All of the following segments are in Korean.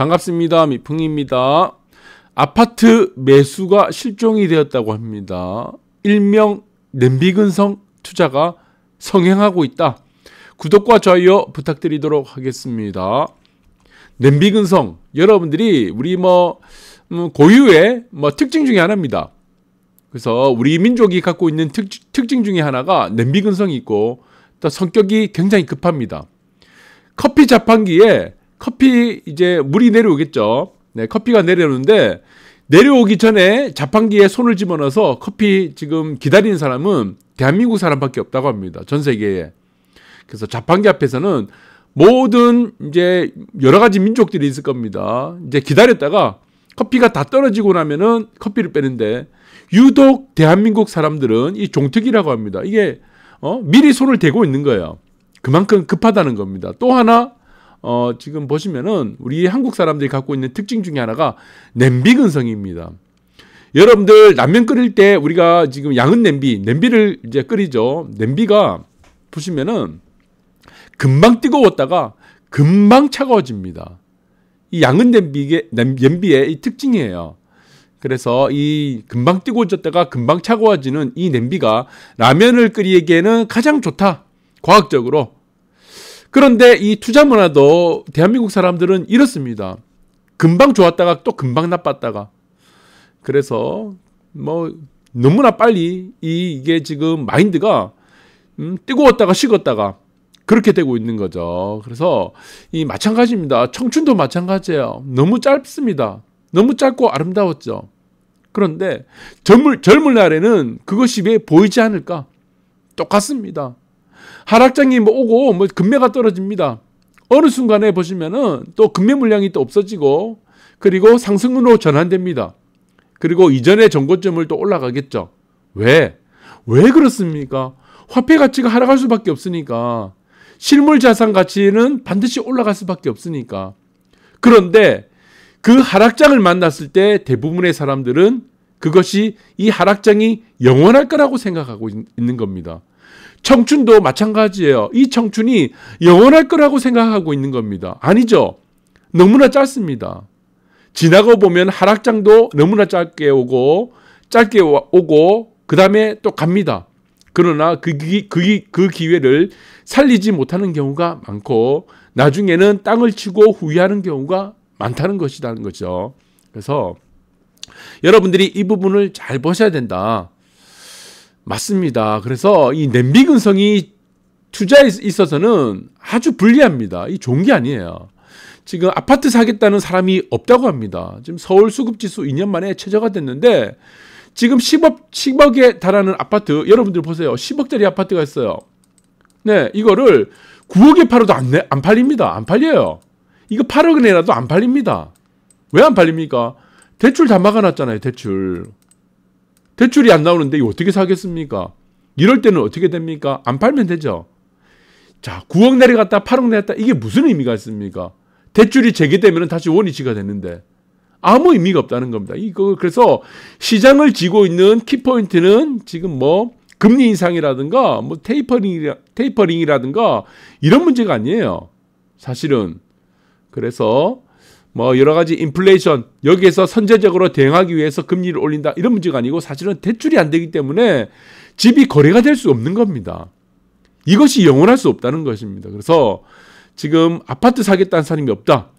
반갑습니다. 미풍입니다. 아파트 매수가 실종이 되었다고 합니다. 일명 냄비근성 투자가 성행하고 있다. 구독과 좋아요 부탁드리도록 하겠습니다. 냄비근성, 여러분들이 우리 고유의 특징 중에 하나입니다. 그래서 우리 민족이 갖고 있는 특징 중에 하나가 냄비근성이 있고, 또 성격이 굉장히 급합니다. 커피 자판기에 물이 내려오겠죠. 네, 커피가 내려오는데, 내려오기 전에 자판기에 손을 집어넣어서 커피 지금 기다리는 사람은 대한민국 사람밖에 없다고 합니다. 전 세계에. 그래서 자판기 앞에서는 모든 여러 가지 민족들이 있을 겁니다. 기다렸다가 커피가 다 떨어지고 나면은 커피를 빼는데, 유독 대한민국 사람들은 이 종특이라고 합니다. 이게 미리 손을 대고 있는 거예요. 그만큼 급하다는 겁니다. 또 하나 지금 보시면은 우리 한국 사람들이 갖고 있는 특징 중에 하나가 냄비근성입니다. 여러분들 라면 끓일 때 우리가 지금 양은 냄비를 끓이죠. 냄비가 보시면은 금방 뜨거웠다가 금방 차가워집니다. 이 양은 냄비의 이 특징이에요. 그래서 이 금방 뜨거워졌다가 금방 차가워지는 이 냄비가 라면을 끓이기에는 가장 좋다. 과학적으로. 그런데 이 투자 문화도 대한민국 사람들은 이렇습니다. 금방 좋았다가 또 금방 나빴다가. 그래서 너무나 빨리 이게 지금 마인드가 뜨거웠다가 식었다가 그렇게 되고 있는 거죠. 그래서 이 마찬가지입니다. 청춘도 마찬가지예요. 너무 짧습니다. 너무 짧고 아름다웠죠. 그런데 젊은 날에는 그것이 왜 보이지 않을까? 똑같습니다. 하락장이 오고 금매가 떨어집니다. 어느 순간에 보시면은 또 금매 물량이 또 없어지고, 그리고 상승으로 전환됩니다. 그리고 이전의 정고점을 또 올라가겠죠. 왜 그렇습니까? 화폐 가치가 하락할 수밖에 없으니까. 실물 자산 가치는 반드시 올라갈 수밖에 없으니까. 그런데 그 하락장을 만났을 때 대부분의 사람들은 그것이 이 하락장이 영원할 거라고 생각하고 있는 겁니다. 청춘도 마찬가지예요. 이 청춘이 영원할 거라고 생각하고 있는 겁니다. 아니죠. 너무나 짧습니다. 지나고 보면 하락장도 너무나 짧게 오고 그 다음에 또 갑니다. 그러나 그 기회를 살리지 못하는 경우가 많고, 나중에는 땅을 치고 후회하는 경우가 많다는 것이라는 거죠. 그래서 여러분들이 이 부분을 잘 보셔야 된다. 맞습니다. 그래서 이 냄비근성이 투자에 있어서는 아주 불리합니다. 이 좋은 게 아니에요. 지금 아파트 사겠다는 사람이 없다고 합니다. 지금 서울 수급지수 2년 만에 최저가 됐는데, 지금 10억에 달하는 아파트, 여러분들 보세요. 10억짜리 아파트가 있어요. 네, 이거를 9억에 팔아도 안 팔립니다. 안 팔려요. 이거 8억에 내놔도 안 팔립니다. 왜 안 팔립니까? 대출 다 막아놨잖아요. 대출이 안 나오는데 이거 어떻게 사겠습니까? 이럴 때는 어떻게 됩니까? 안 팔면 되죠. 자, 9억 내려갔다 8억 내렸다, 이게 무슨 의미가 있습니까? 대출이 재개되면 다시 원위치가 되는데 아무 의미가 없다는 겁니다. 그래서 시장을 쥐고 있는 키포인트는 지금 금리 인상이라든가 테이퍼링이라든가 이런 문제가 아니에요. 사실은. 그래서 여러 가지 인플레이션, 여기에서 선제적으로 대응하기 위해서 금리를 올린다, 이런 문제가 아니고, 사실은 대출이 안 되기 때문에 집이 거래가 될 수 없는 겁니다. 이것이 영원할 수 없다는 것입니다. 그래서 지금 아파트 사겠다는 사람이 없다.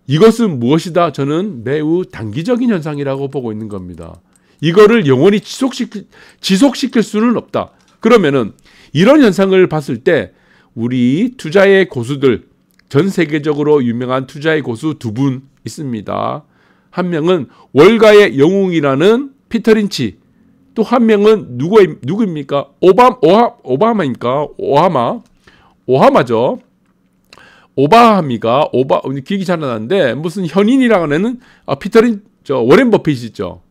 이것은 무엇이다? 저는 매우 단기적인 현상이라고 보고 있는 겁니다. 이거를 영원히 지속시킬 수는 없다. 그러면은 이런 현상을 봤을 때 우리 투자의 고수들, 전 세계적으로 유명한 투자의 고수 두 분 있습니다. 한 명은 월가의 영웅이라는 피터 린치, 또 한 명은 누구입니까? 오바마입니까? 오하마죠. 기억이 잘 안 나는데, 무슨 현인이라고 하는 워렌 버핏이죠.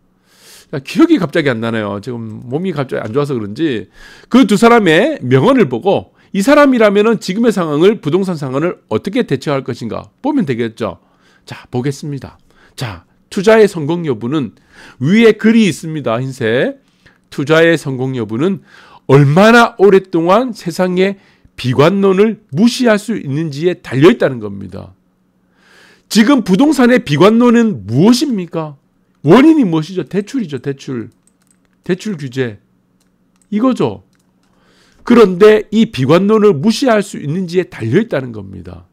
기억이 갑자기 안 나네요. 지금 몸이 갑자기 안 좋아서 그런지. 그 두 사람의 명언을 보고 이 사람이라면 지금의 상황을, 부동산 상황을 어떻게 대처할 것인가 보면 되겠죠. 자, 보겠습니다. 자, 투자의 성공 여부는 위에 글이 있습니다. 흰색. 투자의 성공 여부는 얼마나 오랫동안 세상의 비관론을 무시할 수 있는지에 달려있다는 겁니다. 지금 부동산의 비관론은 무엇입니까? 원인이 무엇이죠? 대출이죠. 대출 규제. 이거죠. 그런데 이 비관론을 무시할 수 있는지에 달려있다는 겁니다.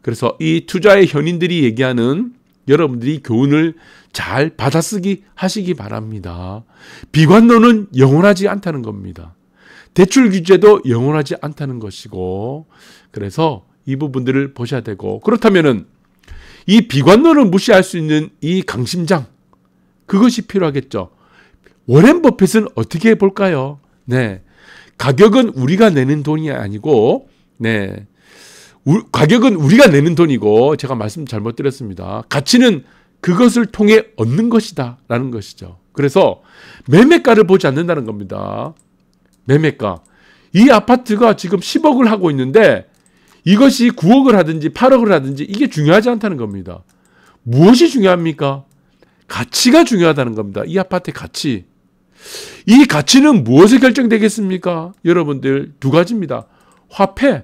그래서 이 투자의 현인들이 얘기하는 여러분들이 교훈을 잘 받아쓰기 하시기 바랍니다. 비관론은 영원하지 않다는 겁니다. 대출 규제도 영원하지 않다는 것이고, 그래서 이 부분들을 보셔야 되고, 그렇다면은 이 비관론을 무시할 수 있는 이 강심장, 그것이 필요하겠죠. 워렌 버핏은 어떻게 볼까요? 네, 가격은 우리가 내는 돈이 아니고, 네, 가격은 우리가 내는 돈이고, 제가 말씀 잘못 드렸습니다. 가치는 그것을 통해 얻는 것이다 라는 것이죠. 그래서 매매가를 보지 않는다는 겁니다. 매매가. 이 아파트가 지금 10억을 하고 있는데 이것이 9억을 하든지 8억을 하든지 이게 중요하지 않다는 겁니다. 무엇이 중요합니까? 가치가 중요하다는 겁니다. 이 아파트의 가치. 이 가치는 무엇에 결정되겠습니까? 여러분들 두 가지입니다. 화폐.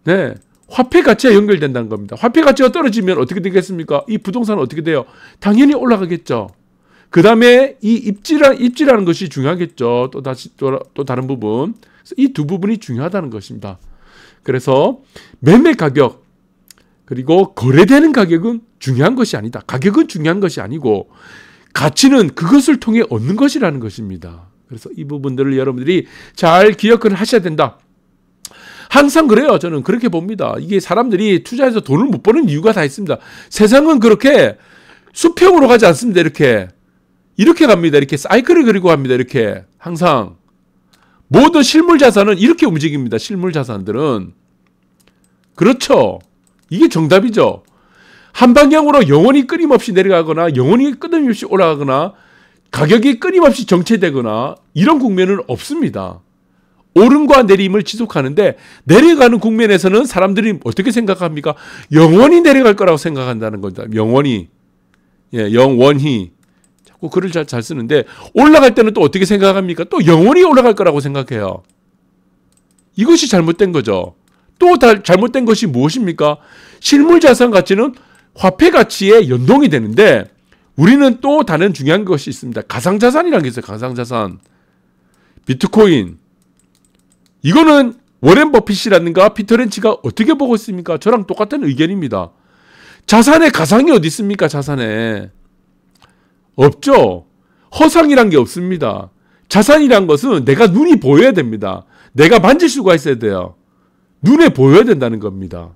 네, 화폐 가치와 연결된다는 겁니다. 화폐 가치가 떨어지면 어떻게 되겠습니까? 이 부동산은 어떻게 돼요? 당연히 올라가겠죠. 그 다음에 이 입지라는 것이 중요하겠죠. 또 다른 부분. 이 두 부분이 중요하다는 것입니다. 그래서 매매 가격 그리고 거래되는 가격은 중요한 것이 아니다. 가격은 중요한 것이 아니고 가치는 그것을 통해 얻는 것이라는 것입니다. 그래서 이 부분들을 여러분들이 잘 기억을 하셔야 된다. 항상 그래요. 저는 그렇게 봅니다. 이게 사람들이 투자해서 돈을 못 버는 이유가 다 있습니다. 세상은 그렇게 수평으로 가지 않습니다. 이렇게 갑니다. 이렇게 사이클을 그리고 갑니다. 이렇게 항상 모든 실물 자산은 이렇게 움직입니다. 실물 자산들은. 그렇죠. 이게 정답이죠. 한 방향으로 영원히 끊임없이 내려가거나 영원히 끊임없이 올라가거나 가격이 끊임없이 정체되거나 이런 국면은 없습니다. 오름과 내림을 지속하는데 내려가는 국면에서는 사람들이 어떻게 생각합니까? 영원히 내려갈 거라고 생각한다는 겁니다. 영원히. 예, 영원히. 자꾸 글을 잘 쓰는데 올라갈 때는 또 어떻게 생각합니까? 또 영원히 올라갈 거라고 생각해요. 이것이 잘못된 거죠. 또 잘못된 것이 무엇입니까? 실물 자산 가치는 화폐 가치에 연동이 되는데 우리는 또 다른 중요한 것이 있습니다. 가상자산이라는 게 있어요. 가상자산. 비트코인. 이거는 워렌 버핏이라든가 피터 렌치가 어떻게 보고 있습니까? 저랑 똑같은 의견입니다. 자산에 가상이 어디 있습니까? 자산에. 없죠. 허상이란 게 없습니다. 자산이란 것은 내가 눈이 보여야 됩니다. 내가 만질 수가 있어야 돼요. 눈에 보여야 된다는 겁니다.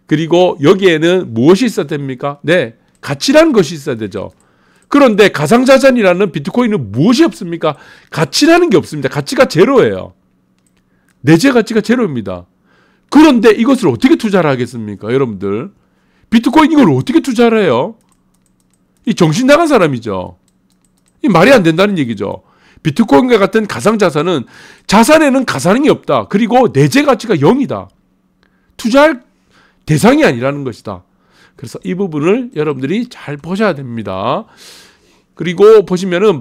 그리고 여기에는 무엇이 있어야 됩니까? 네, 가치라는 것이 있어야 되죠. 그런데 가상자산이라는 비트코인은 무엇이 없습니까? 가치라는 게 없습니다. 가치가 제로예요. 내재 가치가 제로입니다. 그런데 이것을 어떻게 투자를 하겠습니까? 여러분들. 비트코인 이걸 어떻게 투자를 해요? 이 정신 나간 사람이죠. 이 말이 안 된다는 얘기죠. 비트코인과 같은 가상자산은 자산에는 가상이 없다. 그리고 내재 가치가 0이다. 투자할 대상이 아니라는 것이다. 그래서 이 부분을 여러분들이 잘 보셔야 됩니다. 그리고 보시면은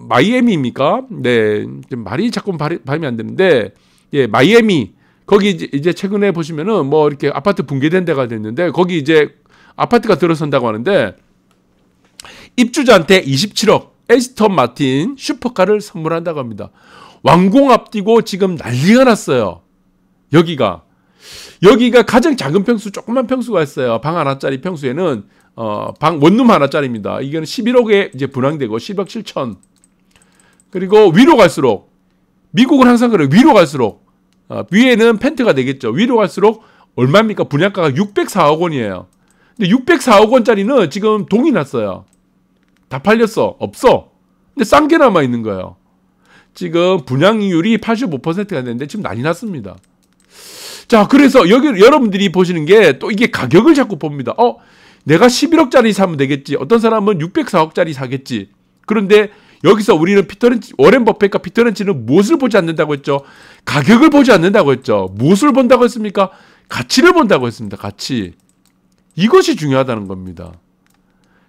마이애미입니까? 네, 말이 자꾸 발음이 안 되는데, 예, 마이애미 거기 이제 최근에 보시면은 뭐 이렇게 아파트 붕괴된 데가 됐는데 거기 이제 아파트가 들어선다고 하는데 입주자한테 27억 에스턴 마틴 슈퍼카를 선물한다고 합니다. 완공 앞두고 지금 난리가 났어요. 여기가 가장 작은 평수, 조그만 평수가 있어요. 방 하나짜리 평수에는 방 원룸 하나짜리입니다. 이거는 11억에 이제 분양되고 10억 7천. 그리고 위로 갈수록 미국은 항상 그래요. 위로 갈수록 위에는 펜트가 되겠죠. 위로 갈수록 얼마입니까? 분양가가 604억 원이에요. 근데 604억 원짜리는 지금 동이 났어요. 다 팔렸어. 없어. 근데 싼 게 남아 있는 거예요. 지금 분양이율이 85%가 됐는데 지금 난리 났습니다. 자, 그래서 여기 여러분들이 보시는 게 또 이게 가격을 자꾸 봅니다. 내가 11억짜리 사면 되겠지. 어떤 사람은 604억짜리 사겠지. 그런데 여기서 우리는 워렌 버핏과 피터 렌치는 무엇을 보지 않는다고 했죠? 가격을 보지 않는다고 했죠. 무엇을 본다고 했습니까? 가치를 본다고 했습니다. 가치. 이것이 중요하다는 겁니다.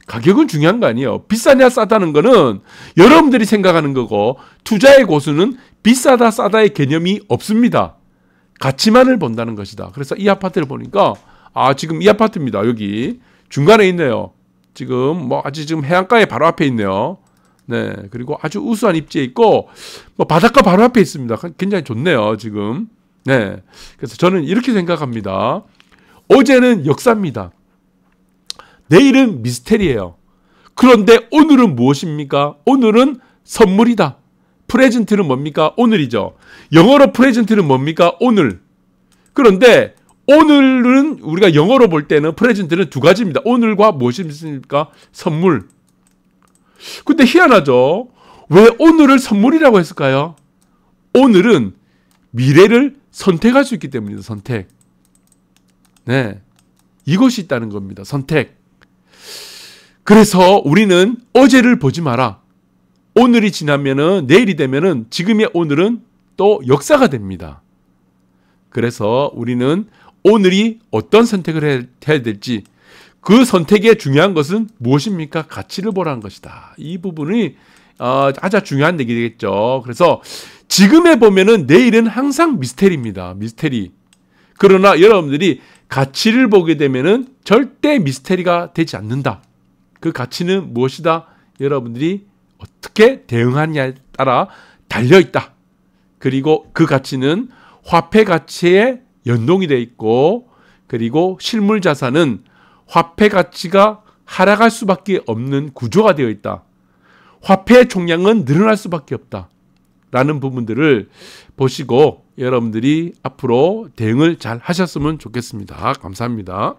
가격은 중요한 거 아니에요. 비싸냐 싸다는 거는 여러분들이 생각하는 거고 투자의 고수는 비싸다 싸다의 개념이 없습니다. 가치만을 본다는 것이다. 그래서 이 아파트를 보니까 지금 이 아파트입니다. 여기 중간에 있네요. 지금 뭐 아주 지금 해안가에 바로 앞에 있네요. 네, 그리고 아주 우수한 입지에 있고 뭐 바닷가 바로 앞에 있습니다. 굉장히 좋네요, 지금. 네, 그래서 저는 이렇게 생각합니다. 어제는 역사입니다. 내일은 미스테리예요. 그런데 오늘은 무엇입니까? 오늘은 선물이다. 프레젠트는 뭡니까? 오늘이죠. 영어로 프레젠트는 뭡니까? 오늘. 그런데 오늘은 우리가 영어로 볼 때는 프레젠트는 두 가지입니다. 오늘과 무엇이 있습니까? 선물. 근데 희한하죠. 왜 오늘을 선물이라고 했을까요? 오늘은 미래를 선택할 수 있기 때문입니다. 선택. 네, 이것이 있다는 겁니다. 선택. 그래서 우리는 어제를 보지 마라. 오늘이 지나면은 내일이 되면은 지금의 오늘은 또 역사가 됩니다. 그래서 우리는 오늘이 어떤 선택을 해야 될지, 그 선택의 중요한 것은 무엇입니까? 가치를 보라는 것이다. 이 부분이 아주 중요한 얘기겠죠. 그래서 지금에 보면은 내일은 항상 미스테리입니다. 미스테리. 그러나 여러분들이 가치를 보게 되면은 절대 미스테리가 되지 않는다. 그 가치는 무엇이다? 여러분들이 어떻게 대응하느냐에 따라 달려있다. 그리고 그 가치는 화폐 가치에 연동이 되어 있고, 그리고 실물 자산은 화폐 가치가 하락할 수밖에 없는 구조가 되어 있다. 화폐의 총량은 늘어날 수밖에 없다. 라는 부분들을 보시고 여러분들이 앞으로 대응을 잘 하셨으면 좋겠습니다. 감사합니다.